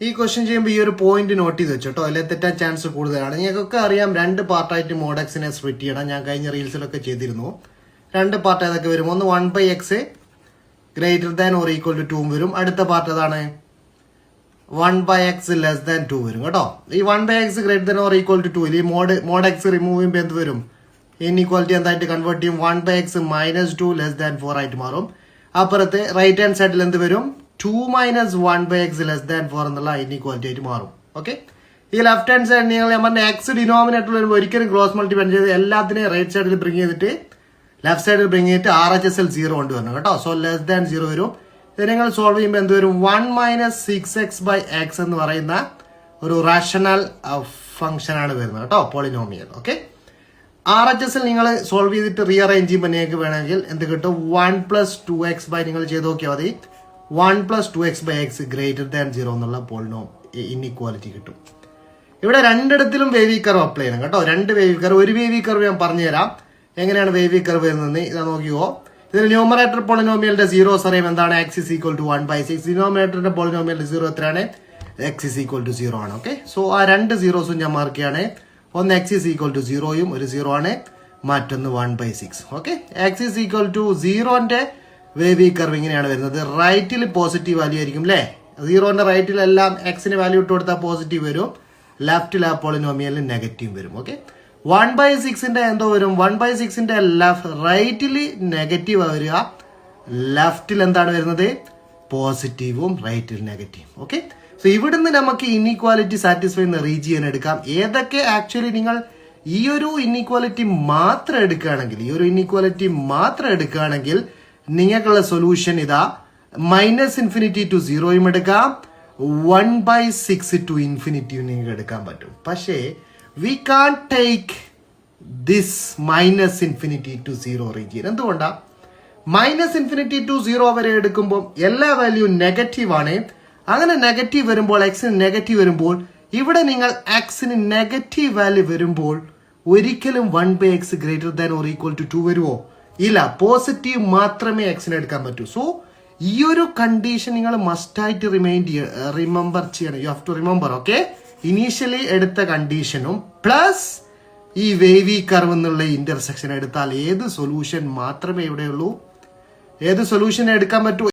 ഈ ക്വസ്റ്റ്യൻ ചെയ്യുമ്പോൾ ഈ ഒരു പോയിന്റ് നോട്ട് ചെയ്ത് വെച്ചോട്ടോ, അല്ലെ തെറ്റാൻ ചാൻസ് കൂടുതലാണ്. ഞങ്ങൾക്കൊക്കെ അറിയാം 2 പാർട്ടായിട്ട് മോഡ് എക്സിനെ സ്പ്ലിറ്റ് ചെയ്യണം. ഞാൻ കഴിഞ്ഞ റീൽസിലൊക്കെ ചെയ്തിരുന്നു. 2 പാർട്ട് ഏതൊക്കെ വരും? ഒന്ന് 1/x greater than or equal to 2 വരും. അടുത്ത പാർട്ട് ഏതാണ്? 1/x ലെസ് ദാൻ 2 വരും കേട്ടോ. ഈ 1/x greater than or equal to 2 ഈ മോഡ് എക്സ് റിമൂവ് ചെയ്യുമ്പോൾ എന്ത് വരും? ഇൻഇക്വാലിറ്റി എന്തായിട്ട് കൺവേർട്ട് ചെയ്യും? 1/x - 2 ലെസ് ദാൻ 4 ആയിട്ട് മാറും. അപ്പുറത്ത് റൈറ്റ് ഹാൻഡ് സൈഡിൽ എന്ത് വരും? 2 - 1/x ലെസ് ദാൻ 4 എന്നുള്ള ഇൻഇക്വാലിറ്റി ആയിട്ട് മാറും. ഓക്കെ, ഈ ലെഫ്റ്റ് ഹാൻഡ് സൈഡ് നിങ്ങൾ ഞാൻ പറഞ്ഞ എക്സ് ഡിനോമിനേറ്ററിൽ വരുമ്പോൾ ഒരിക്കലും ക്രോസ് മൾട്ടിപ്ലൈ ചെയ്ത് എല്ലാത്തിനെയും റൈറ്റ് സൈഡിൽ ബ്രിങ് ചെയ്തിട്ട് ലെഫ്റ്റ് സൈഡിൽ ബ്രിങ് ചെയ്തിട്ട് RHSൽ 0 കൊണ്ടുവരണം കേട്ടോ. സോ ലെസ് ദാൻ 0 വരും. ഇത് നിങ്ങൾ സോൾവ് ചെയ്യുമ്പോൾ എന്ത് വരും? 1 - 6x/x എന്ന് പറയുന്ന ഒരു റാഷണൽ ഫംഗ്ഷൻ ആണ് വരുന്നത് കേട്ടോ, പോളിനോമിയൽ. ഓക്കെ, RHSൽ നിങ്ങൾ സോൾവ് ചെയ്തിട്ട് റീഅറേഞ്ച് ചെയ്യുമ്പോൾ നിങ്ങൾക്ക് വേണമെങ്കിൽ എന്ത് കിട്ടും? 1 + 2x നിങ്ങൾ ചെയ്ത് നോക്കിയാൽ മതി. 1 + 2x/x ഗ്രേറ്റർ ദാൻ 0 എന്നുള്ള പോളിനോം ഇൻഇക്വാലിറ്റി കിട്ടും. ഇവിടെ രണ്ടിടത്തിലും വേവി കർവ് അപ്ലൈ ചെയ്യണം കേട്ടോ. 2 വേവി കർവ്. ഒരു വേവി കർവ് ഞാൻ പറഞ്ഞുതരാം എങ്ങനെയാണ് വേവി കർവ് വരുന്നത്. ഇതാ നോക്കിയോ. ഇതിൽ ന്യൂമറേറ്റർ പോളിനോമിയലിന്റെ 0 അറിയാം എന്താണ്? x = 1/6. ഡിനോമിനേറ്ററിന്റെ പോളിനോമിയലിന്റെ 0 എത്രയാണ്? x = 0 ആണ്. ഓക്കെ, സോ ആ 2 സീറോസും ഞാൻ മാർക്ക് ചെയ്യാണ്. ഒന്ന് x = 0യും ഒരു 0 ആണ്, മറ്റൊന്ന് 1/6. ഓക്കെ, x = 0ന്റെ വേവി കർവ് ഇങ്ങനെയാണ് വരുന്നത്. റൈറ്റിൽ പോസിറ്റീവ് വാല്യൂ ആയിരിക്കും അല്ലേ? 0ന്റെ റൈറ്റിലെല്ലാം എക്സിന് വാല്യൂ ഇട്ട് കൊടുത്താൽ പോസിറ്റീവ് വരും, ലെഫ്റ്റിൽ ആ പോളിനോമിയലിന് നെഗറ്റീവ് വരും. ഓക്കെ, 1/6ന്റെ എന്തോ വരും? 1/6ന്റെ റൈറ്റിൽ നെഗറ്റീവ് വരിക, ലെഫ്റ്റിൽ എന്താണ് വരുന്നത്? പോസിറ്റീവും റൈറ്റിൽ നെഗറ്റീവ്. ഓക്കെ, സോ ഇവിടുന്ന് നമുക്ക് ഇൻഇക്വാലിറ്റി സാറ്റിസ്ഫൈ ചെയ്യുന്ന റീജിയൻ എടുക്കാം. ഏതൊക്കെ ആക്ച്വലി നിങ്ങൾ ഈ ഒരു ഇൻഇക്വാലിറ്റി മാത്രം എടുക്കുകയാണെങ്കിൽ നിങ്ങൾക്കുള്ള സൊല്യൂഷൻ ഇതാ -∞ to 0യും എടുക്കാം, 1/6 to ∞ നിങ്ങൾക്ക് എടുക്കാൻ പറ്റും. പക്ഷേ we can take this -∞ to 0 region. എന്തുകൊണ്ടാ? -∞ to 0 വരെ എടുക്കുമ്പോൾ എല്ലാ വാല്യൂ നെഗറ്റീവ് ആണ്. അങ്ങനെ നെഗറ്റീവ് വരുമ്പോൾ, എക്സിന് നെഗറ്റീവ് വരുമ്പോൾ, ഇവിടെ നിങ്ങൾ എക്സിന് നെഗറ്റീവ് വാല്യൂ വരുമ്പോൾ ഒരിക്കലും 1/x greater than or equal to 2 വരുമോ? ഇല്ല, പോസിറ്റീവ് മാത്രമേ എക്സിന് എടുക്കാൻ പറ്റൂ. സോ ഈ ഒരു കണ്ടീഷൻ നിങ്ങൾ മസ്റ്റായിട്ട് റിമെമ്പർ ചെയ്യണം. You have to remember. Okay, initially എടുത്ത കണ്ടീഷനും പ്ലസ് ഈ വേവി കർവ് എന്നുള്ള ഇന്റർസെക്ഷൻ എടുത്താൽ ഏത് സൊല്യൂഷൻ മാത്രമേ ഇവിടെയുള്ളൂ? ഏത് സൊല്യൂഷൻ എടുക്കാൻ പറ്റൂ?